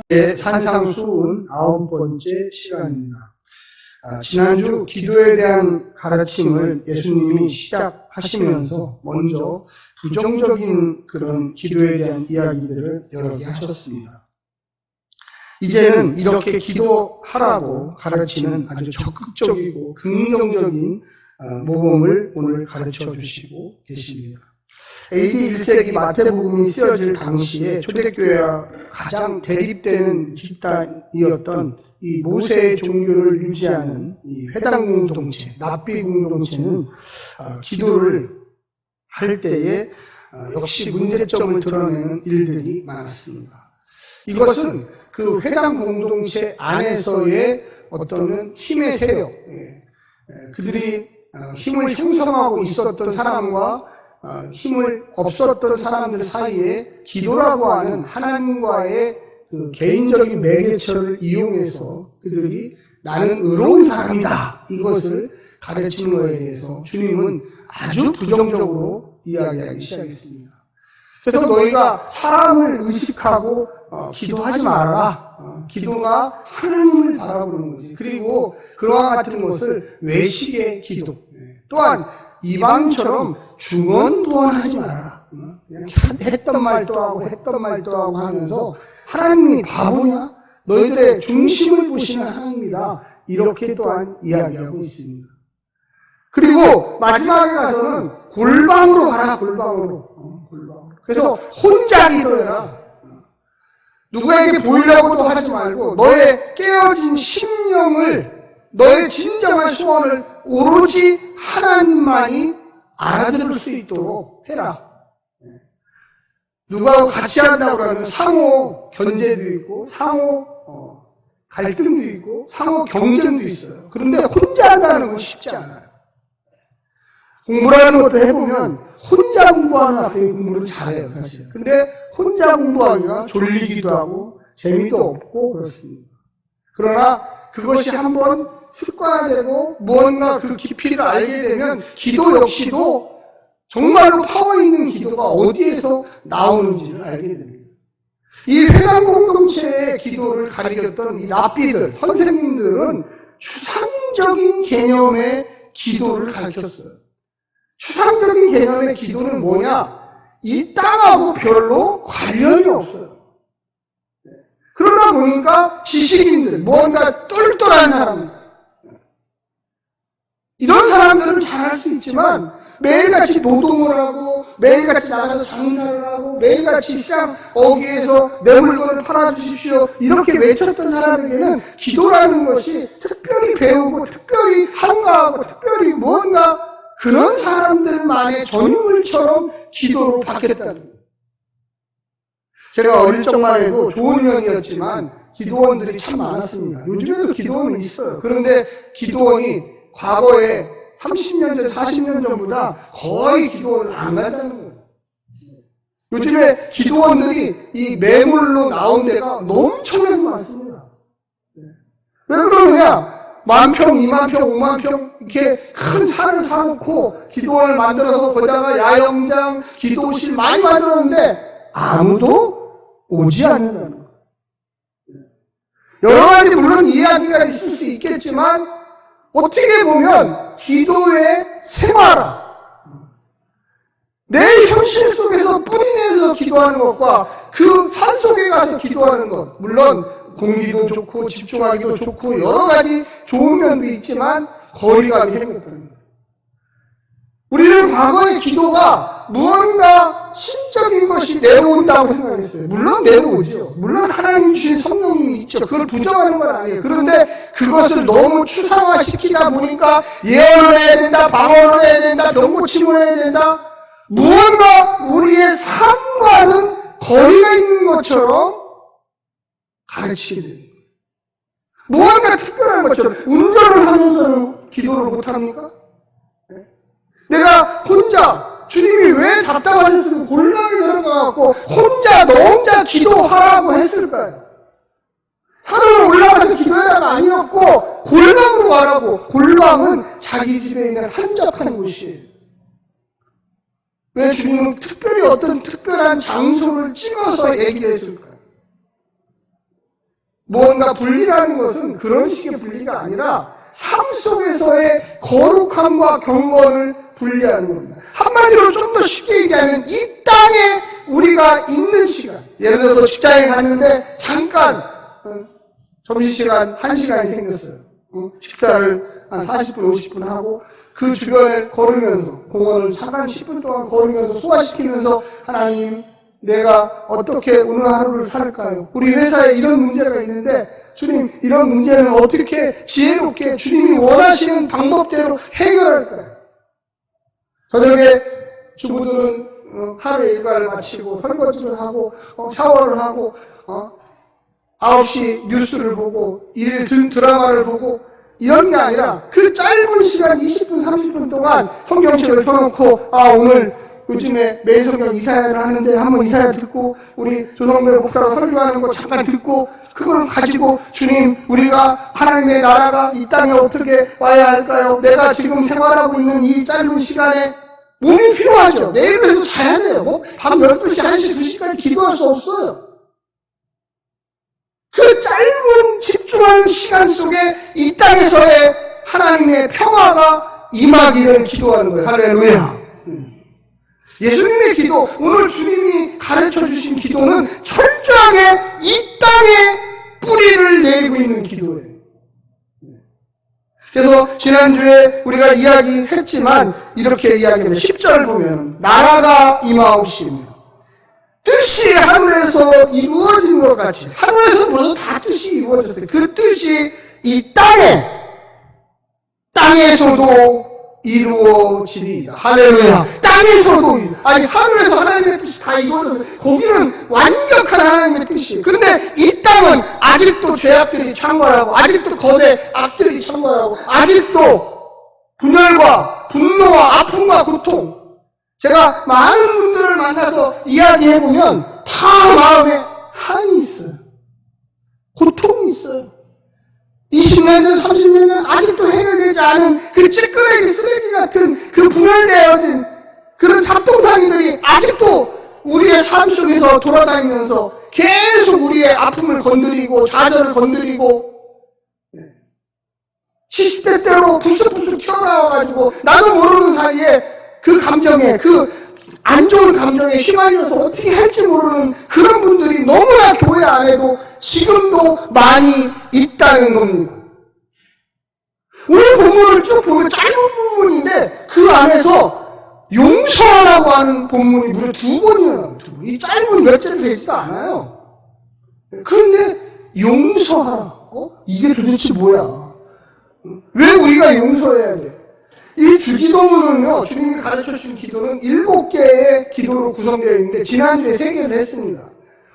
산상수훈 9번째 시간입니다. 지난주 기도에 대한 가르침을 예수님이 시작하시면서 먼저 부정적인 그런 기도에 대한 이야기들을 여러 개 하셨습니다. 이제는 이렇게 기도하라고 가르치는 아주 적극적이고 긍정적인 모범을 오늘 가르쳐 주시고 계십니다. AD 1세기 마태복음이 쓰여질 당시에 초대교회와 가장 대립되는 집단이었던 이 모세의 종교를 유지하는 이 회당 공동체, 납비 공동체는 기도를 할 때에 역시 문제점을 드러내는 일들이 많았습니다. 이것은 그 회당 공동체 안에서의 어떤 힘의 세력, 그들이 힘을 형성하고 있었던 사람과 힘을 없었던 사람들 사이에 기도라고 하는 하나님과의 그 개인적인 매개체를 이용해서 그들이 나는 의로운 사람이다 이것을 가르치는 것에 대해서 주님은 아주 부정적으로 이야기하기 시작했습니다. 그래서 너희가 사람을 의식하고 기도하지 말아라. 기도가 하나님을 바라보는 거지. 그리고 그와 같은 것을 외식의 기도, 또한 이방처럼 중언부언하지 마라. 그냥 했던 말도 하고 했던 말도 하고 하면서 하나님이 바보냐? 너희들의 중심을 보시는 하나님이다. 이렇게 또한 이야기하고 있습니다. 그리고 마지막에 가서는 골방으로 가라. 골방으로. 그래서 혼자 기도해라. 누구에게 보이려고도 하지 말고 너의 깨어진 심령을, 너의 진정한 소원을 오로지 하나님만이 알아들을 수 있도록 해라. 누구하고 같이 한다고 하면 상호 견제도 있고, 상호 갈등도 있고, 상호 경쟁도 있어요. 그런데 혼자 한다는 건 쉽지 않아요. 공부라는 것도 해보면 혼자 공부하는 학생이 공부를 잘해요, 사실. 근데 혼자 공부하기가 졸리기도 하고 재미도 없고 그렇습니다. 그러나 그것이 한번 습관화되고 무언가 그 깊이를 알게 되면 기도 역시도 정말로 파워 있는 기도가 어디에서 나오는지를 알게 됩니다. 이 회당 공동체의 기도를 가리켰던 이 랍비들, 선생님들은 추상적인 개념의 기도를 가르쳤어요. 추상적인 개념의 기도는 뭐냐? 이 땅하고 별로 관련이 없어요. 그러다 보니까 지식인들, 무언가 똘똘한 사람들, 이런 사람들은 잘할 수 있지만 매일같이 노동을 하고 매일같이 나가서 장사를 하고 매일같이 시장 어귀에서 내 물건을 팔아주십시오 이렇게 외쳤던 사람에게는 기도라는 것이 특별히 배우고 특별히 한가하고 특별히 무언가 그런 사람들만의 전유물처럼 기도로 받겠다는 거예요. 제가 어릴 적만 해도 좋은 면이었지만 기도원들이 참 많았습니다. 요즘에도 기도원은 있어요. 그런데 기도원이 과거에 30년 전, 40년 전보다 거의 기도원을 안 간다는 거예요. 요즘에 기도원들이 이 매물로 나온 데가 엄청나게 많습니다. 왜 그러느냐? 10,000평, 20,000평, 50,000평 이렇게 큰 산을 사놓고 기도원을 만들어서 거기다가 야영장, 기도실 많이 만들었는데 아무도 오지 않는다는 거예요. 여러 가지 물론 이야기가 있을 수 있겠지만 어떻게 보면 기도의 생활화, 내 현실 속에서 뿌리내서 기도하는 것과 그 산속에 가서 기도하는 것, 물론 공기도 좋고 집중하기도 좋고 여러 가지 좋은 면도 있지만 거리감이 생겼다는 거예요. 우리는 과거의 기도가 무언가 신적인 것이 내려온다고 생각했어요. 물론 내려오죠. 물론 하나님 주신 성령님이 있죠. 그걸 부정하는 건 아니에요. 그런데 그것을 너무 추상화시키다 보니까 예언을 해야 된다, 방언을 해야 된다, 병고침을 해야 된다. 무언가 우리의 삶과는 거리가 있는 것처럼 가르치게 됩니다. 무언가 특별한 것처럼 운전을 하면서는 기도를 못합니까? 내가 혼자 주님이 왜 답답하셨으면 골방에 들어가갖고 혼자 너 혼자 기도하라고 했을까요? 산으로 올라가서 기도해라가 아니었고 골방으로 가라고. 골방은 자기 집에 있는 한적한 곳이에요. 왜 주님은 특별히 어떤 특별한 장소를 찍어서 얘기를 했을까요? 무언가 분리라는 것은 그런 식의 분리가 아니라 삶 속에서의 거룩함과 경건을 분리하는 겁니다. 한마디로 좀 더 쉽게 얘기하면 이 땅에 우리가 있는 시간, 예를 들어서 직장에 갔는데 잠깐 점심시간 1시간이 생겼어요. 식사를 한 40분, 50분 하고 그 주변을 걸으면서 공원을 잠깐 10분 동안 걸으면서 소화시키면서 하나님, 내가 어떻게 오늘 하루를 살까요? 우리 회사에 이런 문제가 있는데 주님, 이런 문제는 어떻게 지혜롭게 주님이 원하시는 방법대로 해결할까요? 저녁에 주부들은 하루 일과를 마치고 설거지를 하고 샤워를 하고 9시 뉴스를 보고 일일 드라마를 보고 이런 게 아니라 그 짧은 시간 20분, 30분 동안 성경책을 펴놓고 오늘 요즘에 매일 성경 이사야를 하는데 한번 이사야 듣고 우리 조성배 목사가 설교하는 거 잠깐 듣고 그걸 가지고 주님, 우리가 하나님의 나라가 이 땅에 어떻게 와야 할까요? 내가 지금 생활하고 있는 이 짧은 시간에 몸이 필요하죠. 내일에도 자야 돼요. 밤 12시, 1시, 2시까지 기도할 수 없어요. 그 짧은 집중하는 시간 속에 이 땅에서의 하나님의 평화가 임하기를 기도하는 거예요. 할렐루야. 예수님의 기도, 오늘 주님이 가르쳐 주신 기도는 철저하게 이 땅에 뿌리를 내리고 있는 기도예요. 그래서 지난주에 우리가 이야기했지만 이렇게 이야기합니다. 10절 보면 나라가 임하옵시며 뜻이 하늘에서 이루어진 것 같이, 하늘에서 모두 다 뜻이 이루어졌어요. 그 뜻이 이 땅에서도 이루어지리이다. 할렐루야. 땅에서도, 하늘에서 하나님의 뜻이 다 이루어졌어요. 거기는 완벽한 하나님의 뜻이에요. 그런데 이 땅은 아직도 죄악들이 창궐하고, 아직도 거대 악들이 창궐하고, 아직도 분열과 분노와 아픔과 고통. 제가 많은 분들을 만나서 이야기해보면 다 마음에 한이 있어요. 고통이 있어요. 20년 전, 30년 전 아직도 해결되지 않은 그 찌끄레기 쓰레기 같은 그 분열되어진 그런 잡동사니들이 아직도 우리의 삶 속에서 돌아다니면서 계속 우리의 아픔을 건드리고 좌절을 건드리고 시시때때로 불쑥불쑥 튀어나와가지고 나도 모르는 사이에 그 감정에, 그 안 좋은 감정에 휘말려서 어떻게 할지 모르는 그런 분들이 너무나 교회 안에도 지금도 많이 있다는 겁니다. 오늘 본문을 쭉 보면 짧은 부분인데 그 안에서 용서하라고 하는 본문이 무려 2번이나 나와요. 이 짧은 몇 절 되지도 않아요. 그런데 용서하라. 이게 도대체 뭐야? 왜 우리가 용서해야 돼? 이 주기도문은요, 주님이 가르쳐 주신 기도는 7개의 기도로 구성되어 있는데, 지난주에 3개를 했습니다.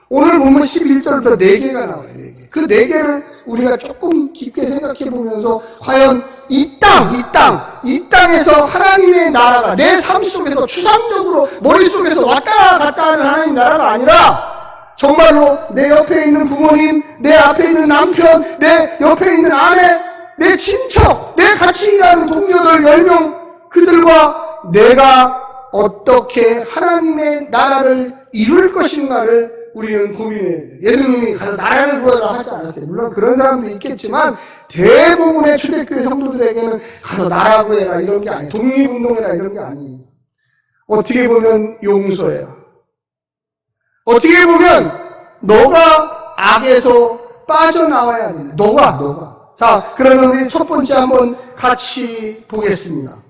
오늘 보면 11절부터 4개가 나와요, 4개. 그 4개를 우리가 조금 깊게 생각해 보면서, 과연 이 땅에서 하나님의 나라가 내 삶 속에서 추상적으로 머릿속에서 왔다 갔다 하는 하나님 나라가 아니라, 정말로 내 옆에 있는 부모님, 내 앞에 있는 남편, 내 옆에 있는 아내, 내 친척, 내 같이 일하는 동료들 10명, 그들과 내가 어떻게 하나님의 나라를 이룰 것인가를 우리는 고민해야 돼요. 예수님이 가서 나라를 구하라 하지 않았어요. 물론 그런 사람도 있겠지만 대부분의 초대교회 성도들에게는 가서 나라 구해라 이런 게 아니에요. 독립운동해라 이런 게 아니에요. 어떻게 보면 용서해요. 어떻게 보면 너가 악에서 빠져나와야 돼. 너가. 자, 그러면 우리 첫 번째 한번 같이 보겠습니다.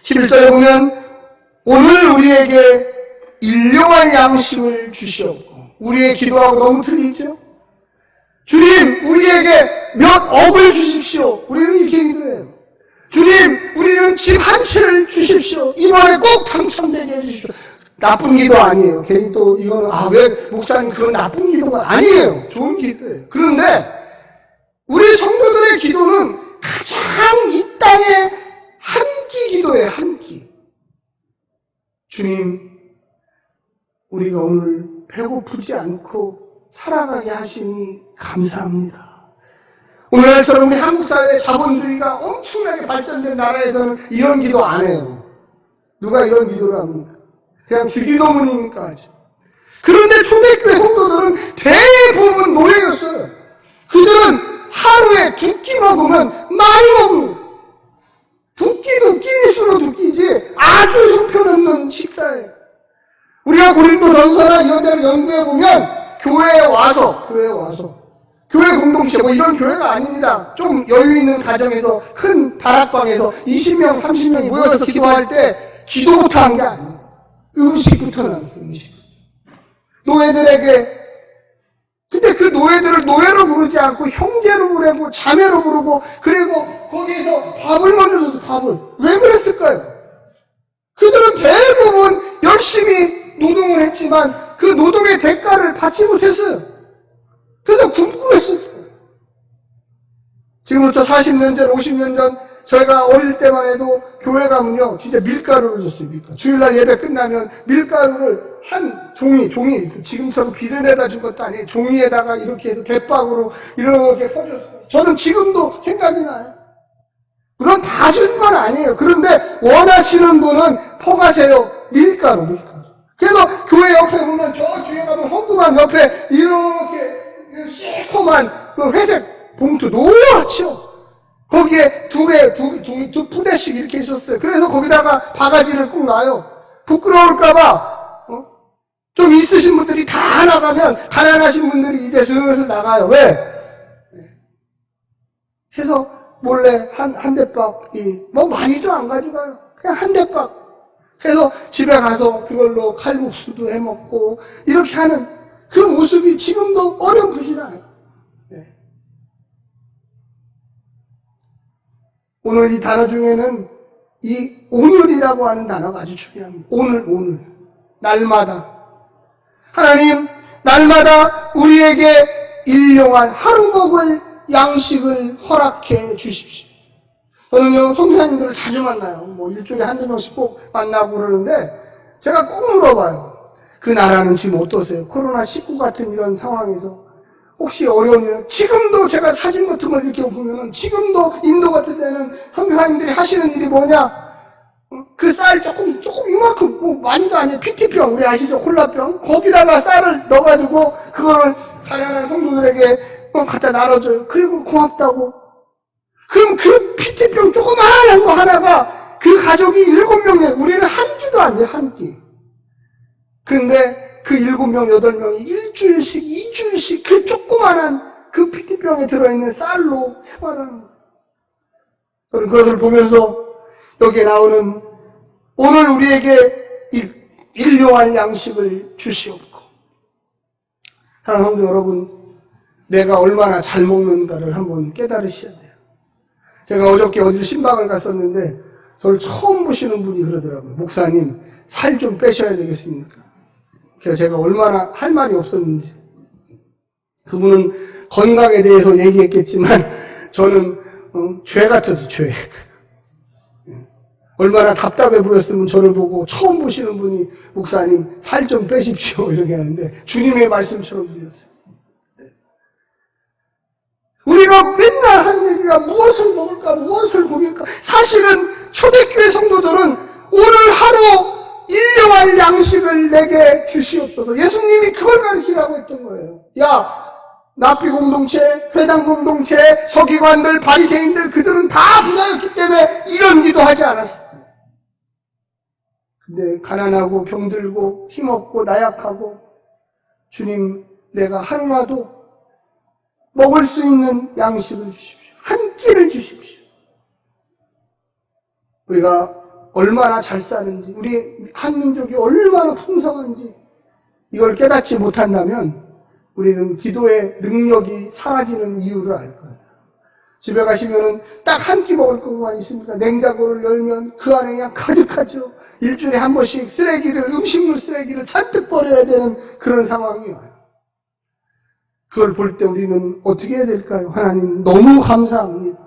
11절에 보면 오늘 우리에게 일용할 양식을 주시옵고, 우리의 기도하고 너무 틀리죠? 주님, 우리에게 몇 억을 주십시오. 우리는 이렇게 기도해요. 주님, 우리는 집 한 채를 주십시오. 이번에 꼭 당첨되게 해주십시오. 나쁜 기도 아니에요. 괜히 또 이거는 왜 목사님 그건 나쁜 기도가 아니에요. 좋은 기도예요. 그런데 우리 성도들의 기도는 가장 이 땅에 한 끼 기도예요. 한 끼. 주님, 우리가 오늘 배고프지 않고 살아가게 하시니 감사합니다. 오늘날처럼 우리 한국 사회의 자본주의가 엄청나게 발전된 나라에서는 이런 기도 안 해요. 누가 이런 기도를 합니까? 그냥 주기도문이니까 하죠. 그런데 초대교회 성도들은 대부분 노예였어요. 그들은 하루에 2끼 먹으면 많이 먹는 거예요. 2끼도 끼일수록 2끼지 아주 형편없는 식사예요. 우리가 고린도전서나 이런 데를 연구해보면 교회에 와서 교회 공동체 뭐 이런 교회가 아닙니다. 좀 여유 있는 가정에서 큰 다락방에서 20명 30명이 모여서 기도할 때 기도부터 한 게 아니에요. 음식부터 나왔어요. 음식. 노예들에게, 근데 그 노예들을 노예로 부르지 않고 형제로 부르고 자매로 부르고, 그리고 거기에서 밥을 먼저 줘서 밥을. 왜 그랬을까요? 그들은 대부분 열심히 노동을 했지만 그 노동의 대가를 받지 못했어요. 그래서 굶고 했었어요. 지금부터 40년 전, 50년 전 저희가 어릴 때만 해도 교회 가면요 진짜 밀가루를 줬어요. 밀가루. 주일날 예배 끝나면 밀가루를 한 종이 지금처럼 비련에다 준 것도 아니에요. 종이에다가 이렇게 해서 대박으로 이렇게 퍼줬어요. 저는 지금도 생각이 나요. 물론 다 준 건 아니에요. 그런데 원하시는 분은 퍼가세요. 밀가루. 그래서 교회 옆에 보면 저 뒤에 가면 헌금함 옆에 이렇게 시커먼 그 회색 봉투 노랗죠. 거기에 두 푸대씩 이렇게 있었어요. 그래서 거기다가 바가지를 꼭 놔요. 부끄러울까봐, 좀 있으신 분들이 다 나가면 가난하신 분들이 이제 슬슬 나가요. 왜? 해서 몰래 한 대박, 뭐 많이도 안 가져가요. 그냥 한 대박. 해서 집에 가서 그걸로 칼국수도 해 먹고, 이렇게 하는 그 모습이 지금도 어렴풋이 나요. 오늘 이 단어 중에는 이 오늘이라고 하는 단어가 아주 중요합니다. 오늘. 날마다. 하나님, 날마다 우리에게 일용할 하루 먹을 양식을 허락해 주십시오. 저는요, 성사님들을 자주 만나요. 뭐 일주일에 한두 명씩 꼭 만나고 그러는데, 제가 꼭 물어봐요. 그 나라는 지금 어떠세요? 코로나19 같은 이런 상황에서. 혹시 어려운 일, 지금도 제가 사진 같은 걸 이렇게 보면은, 지금도 인도 같은 데는 선교사님들이 하시는 일이 뭐냐? 그 쌀 조금 이만큼, 뭐 많이도 아니에요. PT병, 우리 아시죠? 콜라병. 거기다가 쌀을 넣어가지고, 그거를 가난한 성도들에게 갖다 나눠줘요. 그리고 고맙다고. 그럼 그 PT병 조그마한 거 하나가, 그 가족이 7명이에요. 우리는 한 끼도 안 돼요, 한 끼. 근데, 그 7명, 8명이 일주일씩, 2주일씩 그 조그만한 그 PT병에 들어있는 쌀로 생활하는 거예요. 저는 그것을 보면서 여기에 나오는 오늘 우리에게 일용할 양식을 주시옵고. 사랑하는 성도 여러분, 내가 얼마나 잘 먹는가를 한번 깨달으셔야 돼요. 제가 어저께 어디 신방을 갔었는데 저를 처음 보시는 분이 그러더라고요. 목사님, 살 좀 빼셔야 되겠습니까? 그래서 제가 얼마나 할 말이 없었는지. 그분은 건강에 대해서 얘기했겠지만 저는 죄 같아서 죄. 얼마나 답답해 보였으면 저를 보고 처음 보시는 분이 목사님 살 좀 빼십시오 이렇게 하는데 주님의 말씀처럼 들렸어요. 우리가 맨날 하는 얘기가 무엇을 먹을까 무엇을 고민할까. 사실은 초대교회 성도들은 오늘 하루 일용할 양식을 내게 주시옵소서. 예수님이 그걸 가르치라고 했던 거예요. 야, 납비 공동체, 회당 공동체, 서기관들, 바리새인들 그들은 다 부자였기 때문에 이런 기도하지 않았어요. 근데 가난하고 병들고 힘없고 나약하고 주님, 내가 하루라도 먹을 수 있는 양식을 주십시오. 한 끼를 주십시오. 우리가 얼마나 잘 사는지, 우리 한민족이 얼마나 풍성한지 이걸 깨닫지 못한다면 우리는 기도의 능력이 사라지는 이유를 알 거예요. 집에 가시면은 딱 한 끼 먹을 것만 있습니까? 냉장고를 열면 그 안에 그냥 가득하죠. 일주일에 한 번씩 음식물 쓰레기를 잔뜩 버려야 되는 그런 상황이 와요. 그걸 볼 때 우리는 어떻게 해야 될까요? 하나님, 너무 감사합니다.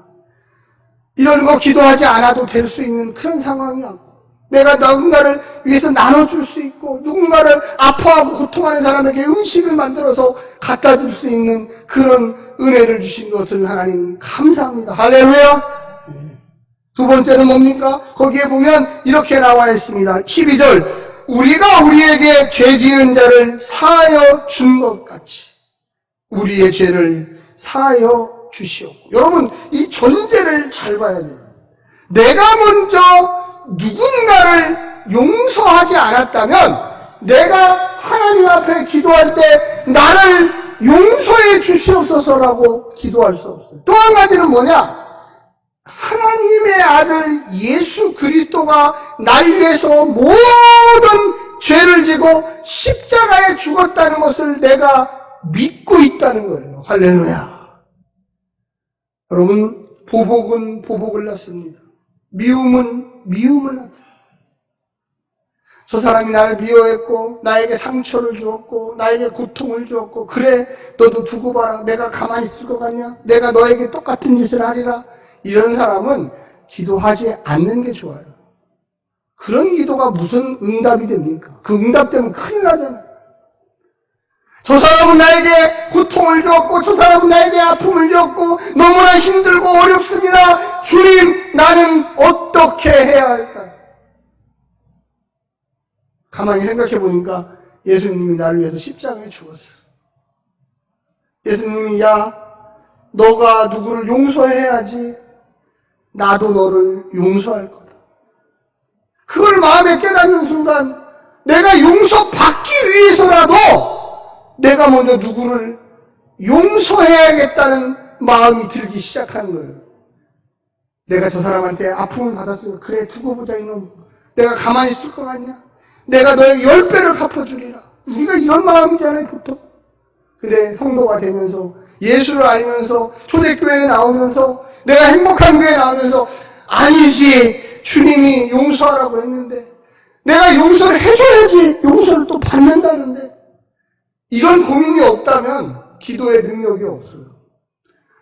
이런 거 기도하지 않아도 될 수 있는 그런 상황이 왔고, 내가 누군가를 위해서 나눠줄 수 있고, 누군가를 아파하고 고통하는 사람에게 음식을 만들어서 갖다 줄 수 있는 그런 은혜를 주신 것을 하나님 감사합니다. 할렐루야! 두 번째는 뭡니까? 거기에 보면 이렇게 나와 있습니다. 12절. 우리가 우리에게 죄 지은 자를 사하여 준 것 같이 우리의 죄를 사하여 주시옵고. 여러분, 이 전제를 잘 봐야 돼요. 내가 먼저 누군가를 용서하지 않았다면 내가 하나님 앞에 기도할 때 나를 용서해 주시옵소서라고 기도할 수 없어요. 또 한 가지는 뭐냐? 하나님의 아들 예수 그리스도가 날 위해서 모든 죄를 지고 십자가에 죽었다는 것을 내가 믿고 있다는 거예요. 할렐루야. 여러분, 보복은 보복을 낳습니다. 미움은 미움을 낳습니다. 저 사람이 나를 미워했고 나에게 상처를 주었고 나에게 고통을 주었고, 그래 너도 두고 봐라. 내가 가만히 있을 것 같냐? 내가 너에게 똑같은 짓을 하리라. 이런 사람은 기도하지 않는 게 좋아요. 그런 기도가 무슨 응답이 됩니까? 그 응답되면 큰일 나잖아요. 저 사람은 나에게 고통을 주었고 저 사람은 나에게 아픔을 주었고 너무나 힘들고 어렵습니다. 주님, 나는 어떻게 해야 할까요? 가만히 생각해 보니까 예수님이 나를 위해서 십자가에 죽었어요. 예수님이, 야, 너가 누구를 용서해야지 나도 너를 용서할 거다. 그걸 마음에 깨닫는 순간 내가 용서받기 위해서라도 내가 먼저 누구를 용서해야겠다는 마음이 들기 시작하는 거예요. 내가 저 사람한테 아픔을 받았으니까 그래 두고 보자 이놈. 내가 가만히 있을 것 같냐? 내가 너에게 10배를 갚아주리라. 우리가 이런 마음이잖아요, 보통. 근데 성도가 되면서, 예수를 알면서, 초대교회에 나오면서, 내가 행복한 교회에 나오면서, 아니지, 주님이 용서하라고 했는데 내가 용서를 해줘야지 용서를 또 받는다는데, 이런 고민이 없다면 기도의 능력이 없어요.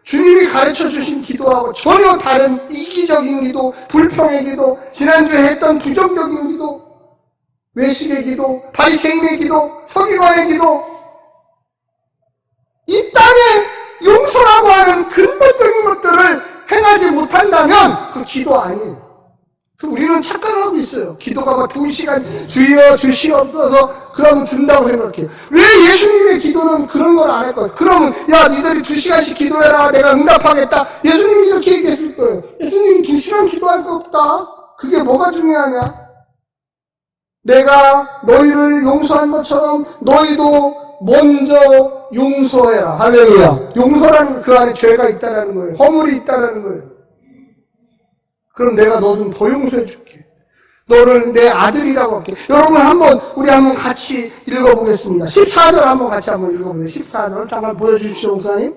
주님이 가르쳐 주신 기도하고 전혀 다른 이기적인 기도, 불평의 기도, 지난주에 했던 부정적인 기도, 외식의 기도, 바리새인의 기도, 서기관의 기도, 이 땅에 용서라고 하는 근본적인 것들을 행하지 못한다면 그 기도 아니에요. 우리는 착각하고 있어요. 기도가 막 2시간 주여 주시옵소서 그러면 준다고 생각해요. 왜 예수님의 기도는 그런 걸 안 할까요? 그러면 야 니들이 2시간씩 기도해라 내가 응답하겠다. 예수님이 이렇게 얘기했을 거예요. 예수님이 2시간 기도할 거 없다. 그게 뭐가 중요하냐? 내가 너희를 용서한 것처럼 너희도 먼저 용서해라. 할렐루야. 용서라는 그 안에 죄가 있다라는 거예요. 허물이 있다라는 거예요. 그럼 내가 너 좀 더 용서해 줄게. 너를 내 아들이라고 할게. 여러분 우리 한번 같이 읽어보겠습니다. 14절 한번 같이 한번 읽어보세요. 14절 잠깐 보여주십시오, 목사님.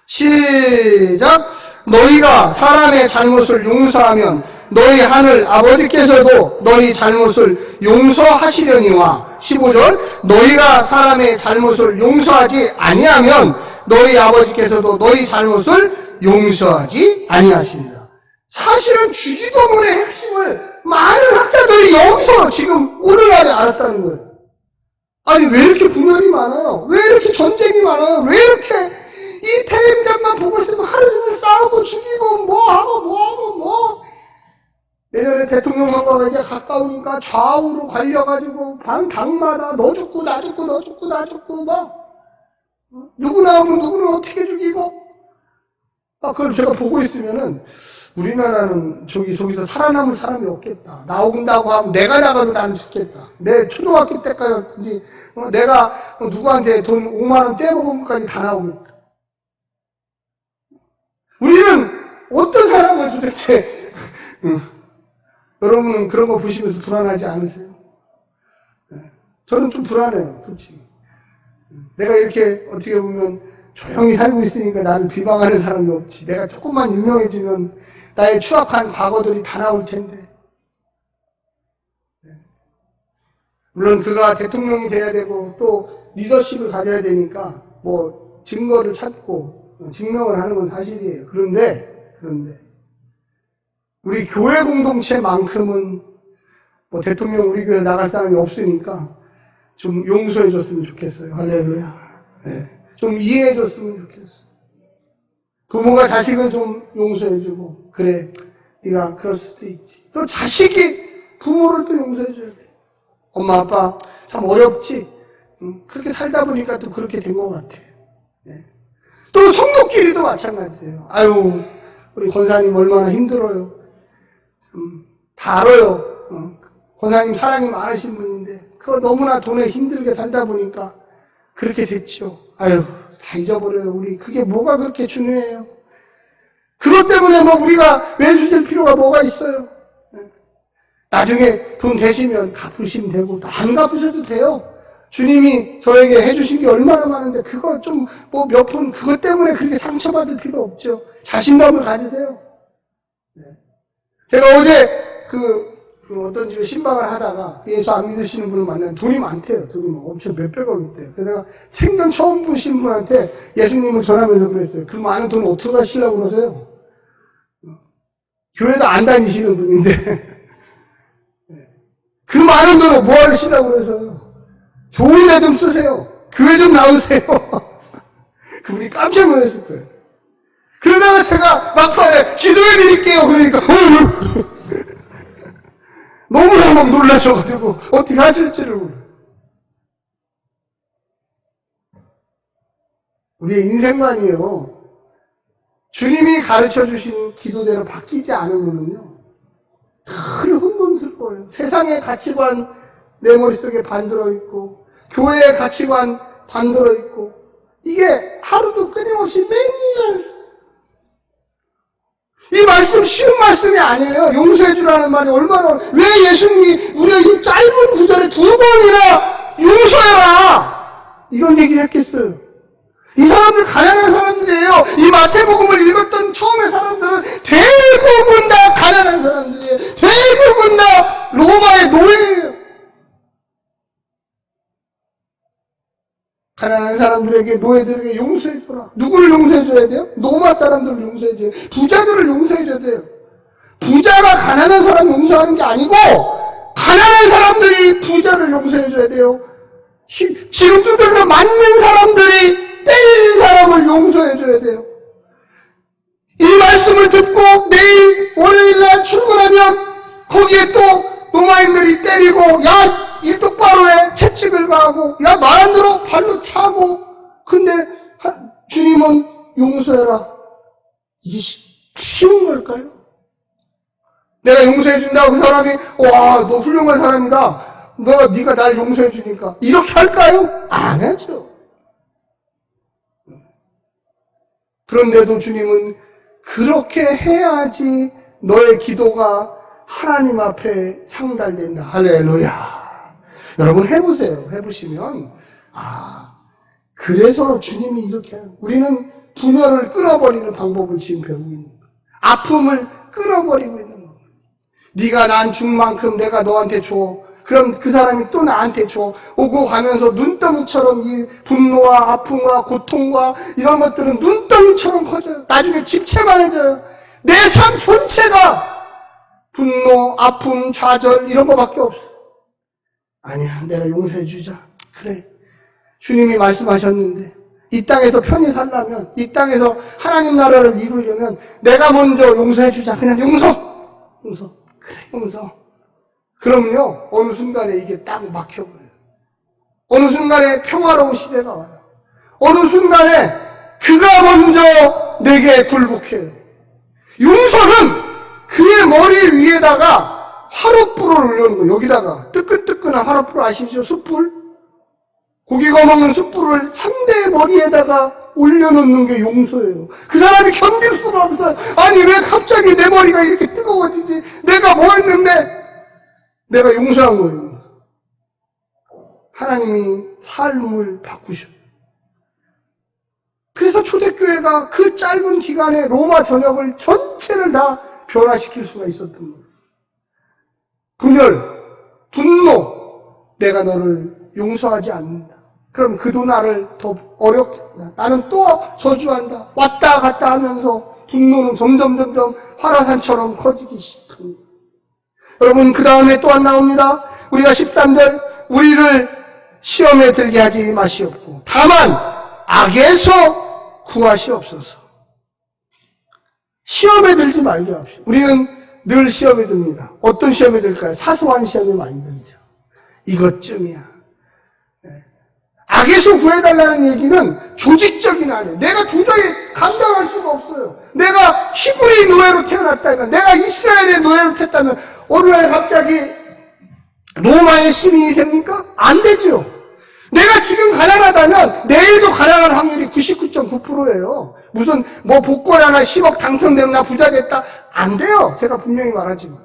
시작. 너희가 사람의 잘못을 용서하면 너희 하늘 아버지께서도 너희 잘못을 용서하시려니와. 15절. 너희가 사람의 잘못을 용서하지 아니하면 너희 아버지께서도 너희 잘못을 용서하지 아니하십니다. 사실은 주기도문의 핵심을 많은 학자들이 여기서 지금 오늘날에 알았다는 거예요. 아니 왜 이렇게 분열이 많아요? 왜 이렇게 전쟁이 많아요? 왜 이렇게 이 텔레비전만 보고 있으면 하루 종일 싸우고 죽이고 뭐 내년에 대통령 선거가 이제 가까우니까 좌우로 갈려가지고 당마다 너 죽고 나 죽고 너 죽고 나 죽고 누구 나오면 누구를 어떻게 죽이고. 그걸 제가 보고 있으면은 우리나라는 저기서 살아남을 사람이 없겠다. 나온다고 하면 내가 나가도 나는 죽겠다. 내 초등학교 때까지 내가 누구한테 돈 5만 원 떼먹은 것까지 다 나오겠다. 우리는 어떤 사람을 도대체 여러분은 그런 거 보시면서 불안하지 않으세요? 저는 좀 불안해요, 솔직히. 내가 이렇게 어떻게 보면 조용히 살고 있으니까 나를 비방하는 사람이 없지. 내가 조금만 유명해지면 나의 추악한 과거들이 다 나올 텐데. 물론 그가 대통령이 돼야 되고 또 리더십을 가져야 되니까 증거를 찾고 증명을 하는 건 사실이에요. 그런데 우리 교회 공동체만큼은 대통령 우리 교회 나갈 사람이 없으니까 좀 용서해 줬으면 좋겠어요. 할렐루야. 네. 좀 이해해 줬으면 좋겠어. 부모가 자식을 좀 용서해 주고, 그래, 네가 그럴 수도 있지. 또 자식이 부모를 또 용서해줘야 돼. 엄마, 아빠 참 어렵지? 그렇게 살다 보니까 또 그렇게 된 것 같아. 또 성도끼리도 마찬가지예요. 아유, 우리 권사님 얼마나 힘들어요. 다 알아요. 권사님 사랑이 많으신 분인데 그거 너무나 돈에 힘들게 살다 보니까 그렇게 됐죠. 아유, 다 잊어버려요. 우리 그게 뭐가 그렇게 중요해요. 그것 때문에 뭐 우리가 외수될 필요가 뭐가 있어요. 나중에 돈 되시면 갚으시면 되고 안 갚으셔도 돼요. 주님이 저에게 해주신 게 얼마나 많은데 그거 좀 뭐 몇 푼 그것 때문에 그렇게 상처받을 필요 없죠. 자신감을 가지세요. 제가 어제 그 어떤 집에 신방을 하다가 예수 안 믿으시는 분을 만나면 돈이 많대요. 돈이 막 엄청 몇백억 있대요. 그래서 내가 생전 처음 보신 분한테 예수님을 전하면서 그랬어요. 그 많은 돈 어떻게 하시려고 그러세요? 교회도 안 다니시는 분인데 그 많은 돈을 뭐 하시려고 그러세요? 좋은 데 좀 쓰세요. 교회 좀 나오세요. 그분이 깜짝 놀랐을 거예요. 그러다가 제가 막판에 기도해 드릴게요. 그러니까 너무나 막 놀라셔가지고 어떻게 하실지를 몰라요. 우리의 인생관이에요. 주님이 가르쳐 주신 기도대로 바뀌지 않으면요 늘 혼돈스러워요. 세상의 가치관 내 머릿속에 반들어 있고 교회의 가치관 반들어 있고 이게 하루도 끊임없이 맨날 이 말씀 쉬운 말씀이 아니에요. 용서해 주라는 말이 얼마나 왜 예수님이 우리가 이 짧은 구절에 2번이나 용서해라 이런 얘기를 했겠어요. 이 사람들 가난한 사람들이에요. 이 마태복음을 읽었던 처음에 사람들은 대부분 다 가난한 사람들이에요. 대부분 다 로마의 노예예요. 가난한 사람들에게 노예들에게 용서해줘라. 누구를 용서해줘야 돼요? 로마 사람들을 용서해줘야 돼요. 부자들을 용서해줘야 돼요. 부자가 가난한 사람 용서하는 게 아니고 가난한 사람들이 부자를 용서해줘야 돼요. 지금 두들겨 맞는 사람들이 때리는 사람을 용서해줘야 돼요. 이 말씀을 듣고 내일 월요일날 출근하면 거기에 또 로마인들이 때리고 야 일 똑바로 해 채찍을 가하고 야 말 안 들어 발로 차고 근데 주님은 용서해라. 이게 쉬운 걸까요? 내가 용서해 준다고 그 사람이 와 너 훌륭한 사람이다. 네가 날 용서해 주니까 이렇게 할까요? 안 하죠. 그런데도 주님은 그렇게 해야지 너의 기도가 하나님 앞에 상달된다. 할렐루야. 여러분 해보세요. 해보시면 그래서 주님이 이렇게 하는 우리는 분열을 끊어버리는 방법을 지금 배우고 있는 거예요. 아픔을 끊어버리고 있는 거예요. 네가 난 준 만큼 내가 너한테 줘. 그럼 그 사람이 또 나한테 줘. 오고 가면서 눈덩이처럼 이 분노와 아픔과 고통과 이런 것들은 눈덩이처럼 커져요. 나중에 집채만해져요. 내 삶 전체가 분노, 아픔, 좌절 이런 거밖에 없어. 아니야, 내가 용서해 주자. 그래. 주님이 말씀하셨는데 이 땅에서 편히 살려면 이 땅에서 하나님 나라를 이루려면 내가 먼저 용서해 주자. 그냥 용서. 그래, 용서. 그럼요, 어느 순간에 이게 딱 막혀버려요. 어느 순간에 평화로운 시대가 와요. 어느 순간에 그가 먼저 내게 굴복해요. 용서는 그의 머리 위에다가 화롯불을 올려놓는 거예요. 여기다가 뜨끈뜨끈한 화롯불 아시죠? 숯불? 고기 거먹는 숯불을 상대의 머리에다가 올려놓는 게 용서예요. 그 사람이 견딜 수가 없어요. 아니 왜 갑자기 내 머리가 이렇게 뜨거워지지? 내가 뭐 했는데? 내가 용서한 거예요. 하나님이 삶을 바꾸셔요. 그래서 초대교회가 그 짧은 기간에 로마 전역을 전체를 다 변화시킬 수가 있었던 거예요. 분열, 분노, 내가 너를 용서하지 않는다. 그럼 그도 나를 더 어렵게 한다. 나는 또 저주한다. 왔다 갔다 하면서 분노는 점점 화라산처럼 커지기 시작합니다. 여러분 그 다음에 또한 나옵니다. 우리가 13절 우리를 시험에 들게 하지 마시옵고 다만 악에서 구하시옵소서. 시험에 들지 말게 합시다. 우리는 늘 시험에 듭니다. 어떤 시험에 들까요? 사소한 시험에 많이 들죠. 이것쯤이야. 악에서 구해달라는 얘기는 조직적인 아니에요. 내가 도저히 감당할 수가 없어요. 내가 히브리 노예로 태어났다면, 내가 이스라엘의 노예로 태어났다면 어느 날 갑자기 로마의 시민이 됩니까? 안 되죠. 내가 지금 가난하다면 내일도 가난할 확률이 99.9%예요. 무슨 뭐 복권 하나 10억 당선되면 나 부자 됐다. 안 돼요. 제가 분명히 말하지만.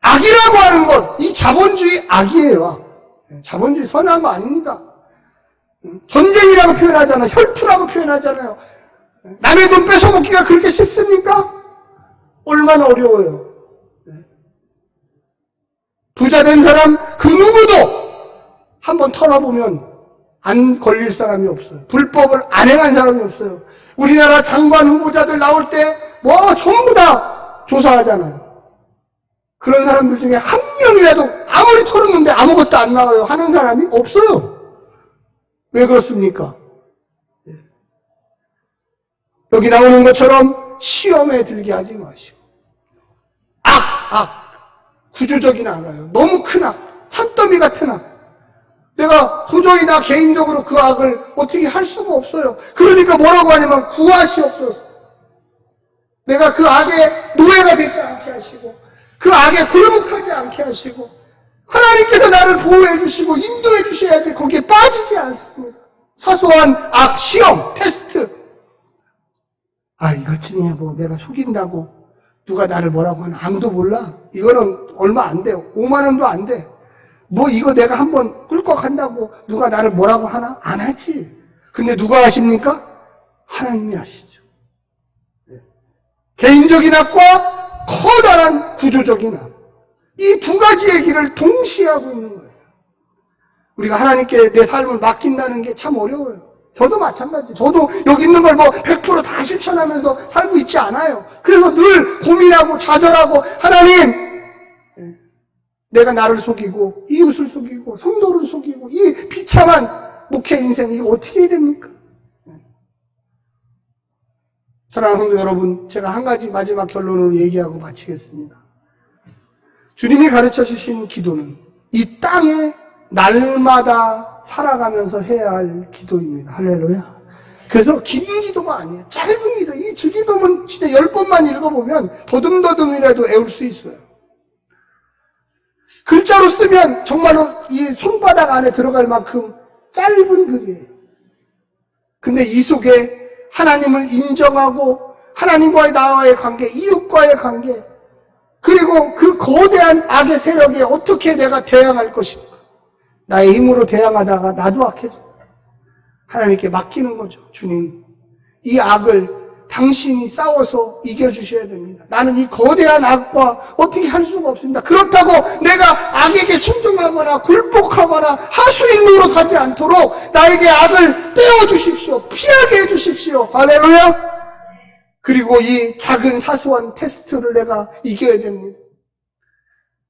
악이라고 하는 것, 이 자본주의 악이에요. 자본주의 선한 거 아닙니다. 전쟁이라고 표현하잖아요. 혈투라고 표현하잖아요. 남의 돈 뺏어먹기가 그렇게 쉽습니까? 얼마나 어려워요. 부자 된 사람 그 누구도 한번 털어보면 안 걸릴 사람이 없어요. 불법을 안 행한 사람이 없어요. 우리나라 장관 후보자들 나올 때 뭐 전부 다 조사하잖아요. 그런 사람들 중에 한 명이라도 아무리 털었는데 아무것도 안 나와요 하는 사람이 없어요. 왜 그렇습니까? 여기 나오는 것처럼 시험에 들게 하지 마시고 악 구조적인 악이에요. 너무 큰 악, 산더미 같은 악. 내가 도저히 나 개인적으로 그 악을 어떻게 할 수가 없어요. 그러니까 뭐라고 하냐면 구하시옵소서. 내가 그 악의 노예가 되지 않게 하시고 그 악에 굴복하지 않게 하시고 하나님께서 나를 보호해 주시고 인도해 주셔야지 거기에 빠지지 않습니다. 사소한 악, 시험, 테스트. 이것쯤이야 뭐 내가 속인다고 누가 나를 뭐라고 하나 아무도 몰라. 이거는 얼마 안 돼요. 5만 원도 안 돼. 뭐 이거 내가 한번 꿀꺽한다고 누가 나를 뭐라고 하나? 안 하지. 근데 누가 하십니까? 하나님이 하시죠. 개인적인 악과 커다란 구조적인 악. 이 두 가지의 길을 동시에 하고 있는 거예요. 우리가 하나님께 내 삶을 맡긴다는 게 참 어려워요. 저도 마찬가지. 저도 여기 있는 걸 뭐 100%다 실천하면서 살고 있지 않아요. 그래서 늘 고민하고 좌절하고 하나님, 내가 나를 속이고 이웃을 속이고 성도를 속이고 이 비참한 목회 인생 이거 어떻게 해야 됩니까? 사랑하는 성도 여러분, 제가 한 가지 마지막 결론으로 얘기하고 마치겠습니다. 주님이 가르쳐 주신 기도는 이 땅에 날마다 살아가면서 해야 할 기도입니다. 할렐루야. 그래서 긴 기도가 아니에요. 짧은 기도. 이 주기도문 진짜 10번만 읽어보면 더듬더듬이라도 외울 수 있어요. 글자로 쓰면 정말로 이 손바닥 안에 들어갈 만큼 짧은 글이에요. 근데 이 속에 하나님을 인정하고 하나님과의 나와의 관계, 이웃과의 관계, 그리고 그 거대한 악의 세력에 어떻게 내가 대항할 것인가. 나의 힘으로 대항하다가 나도 악해져. 하나님께 맡기는 거죠. 주님, 이 악을 당신이 싸워서 이겨주셔야 됩니다. 나는 이 거대한 악과 어떻게 할 수가 없습니다. 그렇다고 내가 악에게 순종하거나 굴복하거나 하수인으로 가지 않도록 나에게 악을 떼어주십시오. 피하게 해주십시오. 할렐루야. 그리고 이 작은 사소한 테스트를 내가 이겨야 됩니다.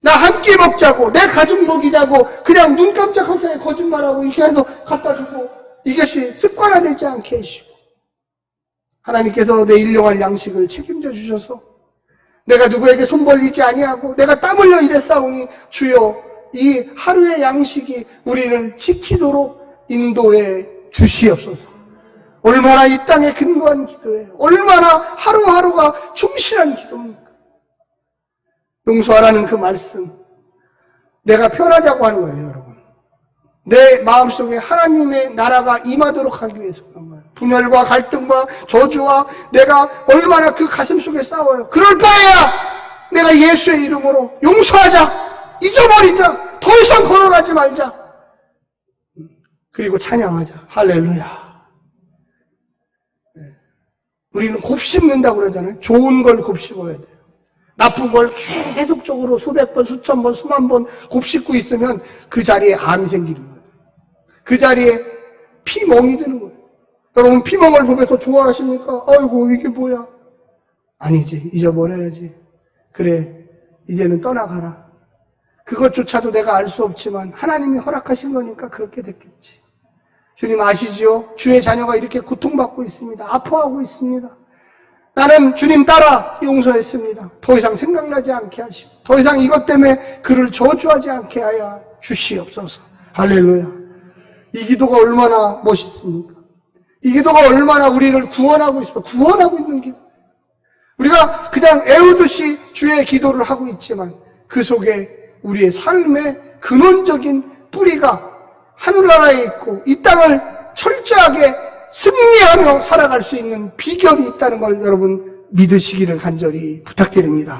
나 한 끼 먹자고, 내 가족 먹이자고 그냥 눈 깜짝할 사이에 거짓말하고 이렇게 해서 갖다 주고 이것이 습관화되지 않게 해주시고 하나님께서 내 일용할 양식을 책임져 주셔서 내가 누구에게 손 벌리지 아니하고 내가 땀 흘려 일했사오니 주여 이 하루의 양식이 우리를 지키도록 인도해 주시옵소서. 얼마나 이 땅에 근거한 기도예요. 얼마나 하루하루가 충실한 기도입니까? 용서하라는 그 말씀, 내가 편하자고 하는 거예요, 여러분. 내 마음속에 하나님의 나라가 임하도록 하기 위해서 그런 거예요. 분열과 갈등과 저주와 내가 얼마나 그 가슴 속에 싸워요. 그럴 바에야 내가 예수의 이름으로 용서하자, 잊어버리자, 더 이상 거론하지 말자, 그리고 찬양하자. 할렐루야. 우리는 곱씹는다고 그러잖아요. 좋은 걸 곱씹어야 돼요. 나쁜 걸 계속적으로 수백 번, 수천 번, 수만 번 곱씹고 있으면 그 자리에 암이 생기는 거예요. 그 자리에 피멍이 드는 거예요. 여러분 피멍을 보면서 좋아하십니까? 아이고 이게 뭐야? 아니지, 잊어버려야지. 그래, 이제는 떠나가라. 그것조차도 내가 알 수 없지만 하나님이 허락하신 거니까 그렇게 됐겠지. 주님 아시지요? 주의 자녀가 이렇게 고통받고 있습니다. 아파하고 있습니다. 나는 주님 따라 용서했습니다. 더 이상 생각나지 않게 하시고 더 이상 이것 때문에 그를 저주하지 않게 하여 주시옵소서. 할렐루야. 이 기도가 얼마나 멋있습니까? 이 기도가 얼마나 우리를 구원하고 있습니까? 구원하고 있는 기도. 우리가 그냥 애우듯이 주의 기도를 하고 있지만 그 속에 우리의 삶의 근원적인 뿌리가 하늘나라에 있고 이 땅을 철저하게 승리하며 살아갈 수 있는 비결이 있다는 걸 여러분 믿으시기를 간절히 부탁드립니다.